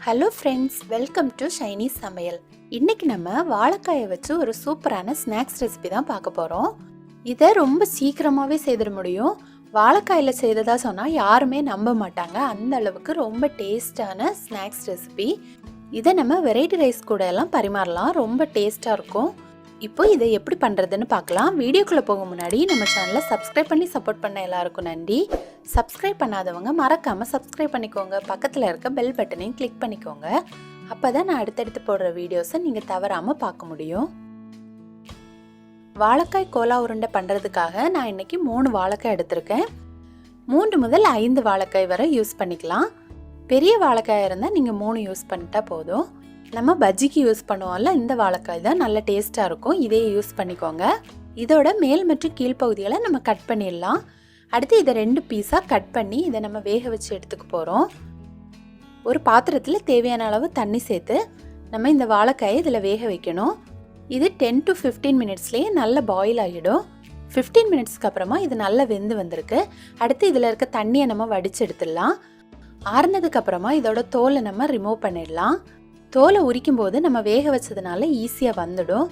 Hello friends, welcome to ஷைனீஸ் சமையல். இன்றைக்கி நம்ம வாழைக்காயை வச்சு ஒரு சூப்பரான ஸ்நாக்ஸ் ரெசிபி தான் பார்க்க போகிறோம். இதை ரொம்ப சீக்கிரமாகவே செய்திட முடியும். வாழைக்காயில் செய்ததாக சொன்னால் யாருமே நம்ப மாட்டாங்க. அந்த அளவுக்கு ரொம்ப டேஸ்டான ஸ்நாக்ஸ் ரெசிபி. இதை நம்ம வெரைட்டி ரைஸ் கூட எல்லாம் பரிமாறலாம். ரொம்ப டேஸ்ட்டாக இருக்கும். இப்போ இதை எப்படி பண்ணுறதுன்னு பார்க்கலாம். வீடியோக்குள்ளே போக முன்னாடி நம்ம சேனலை சப்ஸ்கிரைப் பண்ணி சப்போர்ட் பண்ண எல்லாருக்கும் நன்றி. சப்ஸ்கிரைப் பண்ணாதவங்க மறக்காமல் சப்ஸ்கிரைப் பண்ணிக்கோங்க. பக்கத்தில் இருக்க பெல் பட்டனையும் கிளிக் பண்ணிக்கோங்க. அப்போ தான் நான் அடுத்தடுத்து போடுற வீடியோஸை நீங்கள் தவறாமல் பார்க்க முடியும். வாழைக்காய் கோலா உருண்டை பண்ணுறதுக்காக நான் இன்றைக்கி 3 வாழைக்காய் எடுத்திருக்கேன். 3 முதல் 5 வாழைக்காய் வரை யூஸ் பண்ணிக்கலாம். பெரிய வாழைக்காய் இருந்தால் நீங்கள் 3 யூஸ் பண்ணிட்டா போதும். நம்ம பஜ்ஜிக்கு யூஸ் பண்ணுவோம்ல, இந்த வாழைக்காய் தான் நல்ல டேஸ்ட்டாக இருக்கும். இதே யூஸ் பண்ணிக்கோங்க. இதோட மேல் மற்றும் கீழ்ப்பகுதிகளை நம்ம கட் பண்ணிடலாம். அடுத்து இதை 2 பீஸாக கட் பண்ணி இதை நம்ம வேக வச்சு எடுத்துக்க போகிறோம். ஒரு பாத்திரத்தில் தேவையான அளவு தண்ணி சேர்த்து நம்ம இந்த வாழைக்காயை இதில் வேக வைக்கணும். இது 10 to 15 மினிட்ஸ்லேயே நல்லா பாயில் ஆகிடும். 15 மினிட்ஸ்க்கு அப்புறமா இது நல்லா வெந்து வந்திருக்கு. அடுத்து இதில் இருக்க தண்ணியை நம்ம வடித்து எடுத்துடலாம். ஆறுனதுக்கு அப்புறமா இதோட தோலை நம்ம ரிமூவ் பண்ணிடலாம். தோலை உரிக்கும் போது நம்ம வேக வச்சதுனால ஈஸியாக வந்துடும்.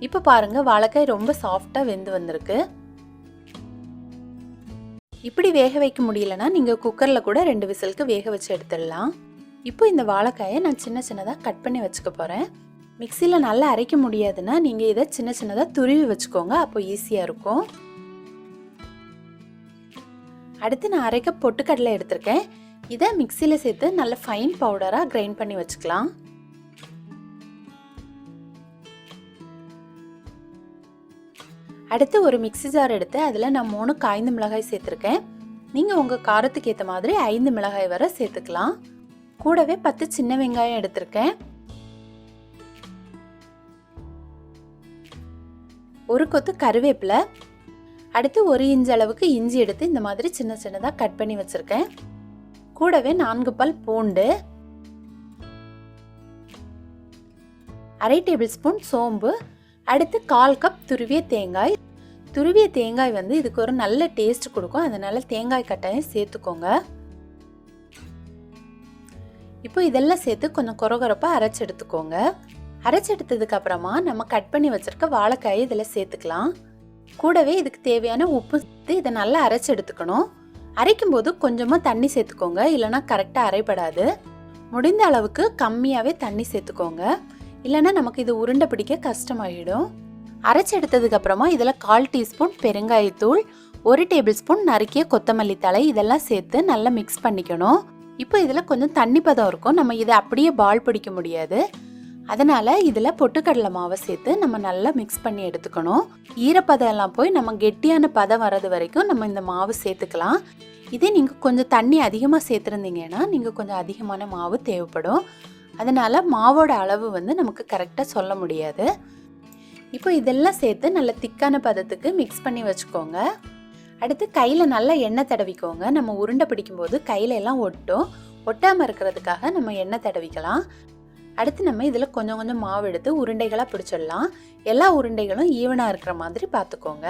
இப்போ பாருங்கள், வாழைக்காய் ரொம்ப சாஃப்டாக வெந்து வந்திருக்கு. இப்படி வேக வைக்க முடியலன்னா நீங்கள் குக்கரில் கூட 2 விசிலுக்கு வேக வச்சு எடுத்துடலாம். இப்போ இந்த வாழைக்காயை நான் சின்ன சின்னதாக கட் பண்ணி வச்சுக்க போகிறேன். மிக்சியில் நல்லா அரைக்க முடியாதுன்னா நீங்கள் இதை சின்ன சின்னதாக துருவி வச்சுக்கோங்க. அப்போ ஈஸியாக இருக்கும். அடுத்து நான் அரைக்க பொட்டுக்கடலை எடுத்திருக்கேன். இதை மிக்சியில் சேர்த்து நல்ல ஃபைன் பவுடராக கிரைண்ட் பண்ணி வச்சுக்கலாம். அடுத்து ஒரு மிக்ஸி ஜார் எடுத்து அதில் நான் 3 காய்ந்த மிளகாய் சேர்த்துருக்கேன். நீங்கள் உங்கள் காரத்துக்கு ஏற்ற மாதிரி 5 மிளகாய் வரை சேர்த்துக்கலாம். கூடவே 10 சின்ன வெங்காயம் எடுத்திருக்கேன். ஒரு கொத்து கருவேப்பிலை. அடுத்து 1 இன்ச் அளவுக்கு இஞ்சி எடுத்து இந்த மாதிரி சின்ன சின்னதாக கட் பண்ணி வச்சுருக்கேன். கூடவே 4 பல் பூண்டு, 1/2 டேபிள் ஸ்பூன் சோம்பு, அடுத்து 1/4 கப் துருவிய தேங்காய். துருவிய தேங்காய் வந்து இதுக்கு ஒரு நல்ல டேஸ்ட் கொடுக்கும். அதனால தேங்காய் கட்டாயம் சேர்த்துக்கோங்க. இப்போ இதெல்லாம் சேர்த்து கொஞ்சம் கொரகொரப்பாக அரைச்சி எடுத்துக்கோங்க. அரைச்சி எடுத்ததுக்கு அப்புறமா நம்ம கட் பண்ணி வச்சிருக்க வாழைக்காயை இதில் சேர்த்துக்கலாம். கூடவே இதுக்கு தேவையான உப்பு சேர்த்து இதை நல்லா அரைச்சி எடுத்துக்கணும். அரைக்கும் போது கொஞ்சமாக தண்ணி சேர்த்துக்கோங்க, இல்லைனா கரெக்டாக அரைப்படாது. முடிந்த அளவுக்கு கம்மியாகவே தண்ணி சேர்த்துக்கோங்க, இல்லைன்னா நமக்கு இது உருண்டை பிடிக்க கஷ்டமாகிடும். அரைச்சி எடுத்ததுக்கு அப்புறமா இதில் 1/4 டீஸ்பூன் பெருங்காயத்தூள், 1 டேபிள் ஸ்பூன் நறுக்கிய கொத்தமல்லி தழை இதெல்லாம் சேர்த்து நல்லா மிக்ஸ் பண்ணிக்கணும். இப்போ இதில் கொஞ்சம் தண்ணி பதம் இருக்கும். நம்ம இதை அப்படியே பால் பிடிக்க முடியாது. அதனால் இதில் பொட்டுக்கடலை மாவை சேர்த்து நம்ம நல்லா மிக்ஸ் பண்ணி எடுத்துக்கணும். ஈரப்பதம் எல்லாம் போய் நம்ம கெட்டியான பதம் வர்றது வரைக்கும் நம்ம இந்த மாவு சேர்த்துக்கலாம். இதே நீங்கள் கொஞ்சம் தண்ணி அதிகமாக சேர்த்துருந்தீங்கன்னா நீங்கள் கொஞ்சம் அதிகமான மாவு தேவைப்படும். அதனால் மாவோட அளவு வந்து நமக்கு கரெக்டாக சொல்ல முடியாது. இப்போ இதெல்லாம் சேர்த்து நல்ல திக்கான பதத்துக்கு மிக்ஸ் பண்ணி வச்சுக்கோங்க. அடுத்து கையில் நல்லா எண்ணெய் தடவிக்கோங்க. நம்ம உருண்டை பிடிக்கும்போது கையில் எல்லாம் ஒட்டாமல் இருக்கிறதுக்காக நம்ம எண்ணெய் தடவிக்கலாம். அடுத்து நம்ம இதில் கொஞ்சம் கொஞ்சம் மாவு எடுத்து உருண்டைகளாக பிடிச்சிடலாம். எல்லா உருண்டைகளும் ஈவனாக இருக்கிற மாதிரி பார்த்துக்கோங்க.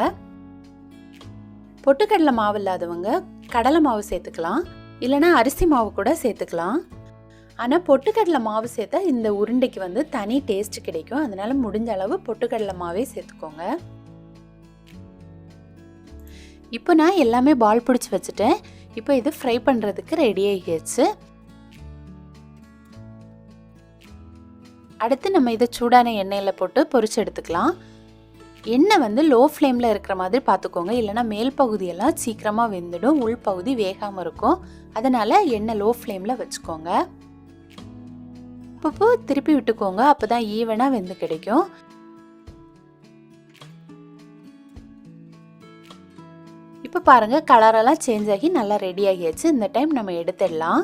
பொட்டுக்கடலை மாவு இல்லாதவங்க கடலை மாவு சேர்த்துக்கலாம், இல்லைனா அரிசி மாவு கூட சேர்த்துக்கலாம். ஆனால் பொட்டுக்கடலை மாவு சேர்த்தா இந்த உருண்டைக்கு வந்து தனி டேஸ்ட் கிடைக்கும். அதனால முடிஞ்ச அளவு பொட்டுக்கடலை மாவே சேர்த்துக்கோங்க. இப்போ நான் எல்லாமே பால் பிடிச்சி வச்சுட்டேன். இப்போ இது ஃப்ரை பண்ணுறதுக்கு ரெடி ஆகிடுச்சு. அடுத்து நம்ம இதை சூடான எண்ணெயில் போட்டு பொரிச்சு எடுத்துக்கலாம். எண்ணெய் வந்து லோ ஃப்ளேமில் இருக்கிற மாதிரி பார்த்துக்கோங்க, இல்லைனா மேல் பகுதியெல்லாம் சீக்கிரமாக வெந்துடும், உள் பகுதி வேகாமல் இருக்கும். அதனால் எண்ணெய் லோ ஃப்ளேமில் வச்சுக்கோங்க. இப்போ திருப்பி விட்டுக்கோங்க, அப்போ தான் ஈவனாக வெந்து கிடைக்கும். இப்போ பாருங்கள், கலரெல்லாம் சேஞ்ச் ஆகி நல்லா ரெடி ஆகியாச்சு. இந்த டைம் நம்ம எடுத்துடலாம்.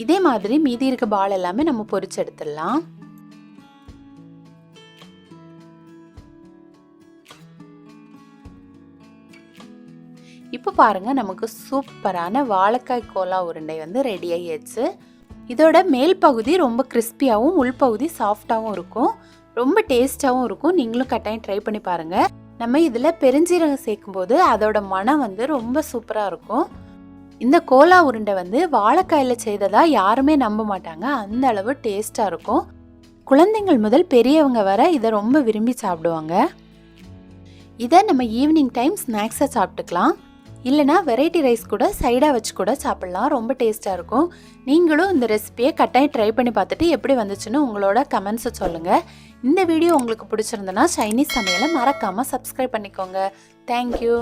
இதே மாதிரி மீதி இருக்க பால் எல்லாமே நம்ம பொரிச்சு எடுத்துடலாம். இப்போ பாருங்கள், நமக்கு சூப்பரான வாழைக்காய் கோலா உருண்டை வந்து ரெடி ஆகிடுச்சு. இதோட மேல் பகுதி ரொம்ப கிறிஸ்பியாகவும் உள்பகுதி சாஃப்டாகவும் இருக்கும். ரொம்ப டேஸ்ட்டாகவும் இருக்கும். நீங்களும் கட்டாயம் ட்ரை பண்ணி பாருங்கள். நம்ம இதில் பெருஞ்சீரகம் சேர்க்கும்போது அதோட மனம் வந்து ரொம்ப சூப்பராக இருக்கும். இந்த கோலா உருண்டை வந்து வாழைக்காயில் செய்ததா யாருமே நம்ப மாட்டாங்க, அந்த அளவு டேஸ்ட்டாக இருக்கும். குழந்தைங்கள் முதல் பெரியவங்க வர இதை ரொம்ப விரும்பி சாப்பிடுவாங்க. இதை நம்ம ஈவினிங் டைம் ஸ்நாக்ஸாக சாப்பிட்டுக்கலாம், இல்லைனா வெரைட்டி ரைஸ் கூட சைடாக வச்சு கூட சாப்பிட்லாம். ரொம்ப டேஸ்ட்டாக இருக்கும். நீங்களும் இந்த ரெசிபியை கட்டாயம் ட்ரை பண்ணி பார்த்துட்டு எப்படி வந்துச்சுன்னு உங்களோட கமெண்ட்ஸை சொல்லுங்கள். இந்த வீடியோ உங்களுக்கு பிடிச்சிருந்தனா சைனீஸ் சமையலை மறக்காமல் சப்ஸ்கிரைப் பண்ணிக்கோங்க. தேங்க்யூ.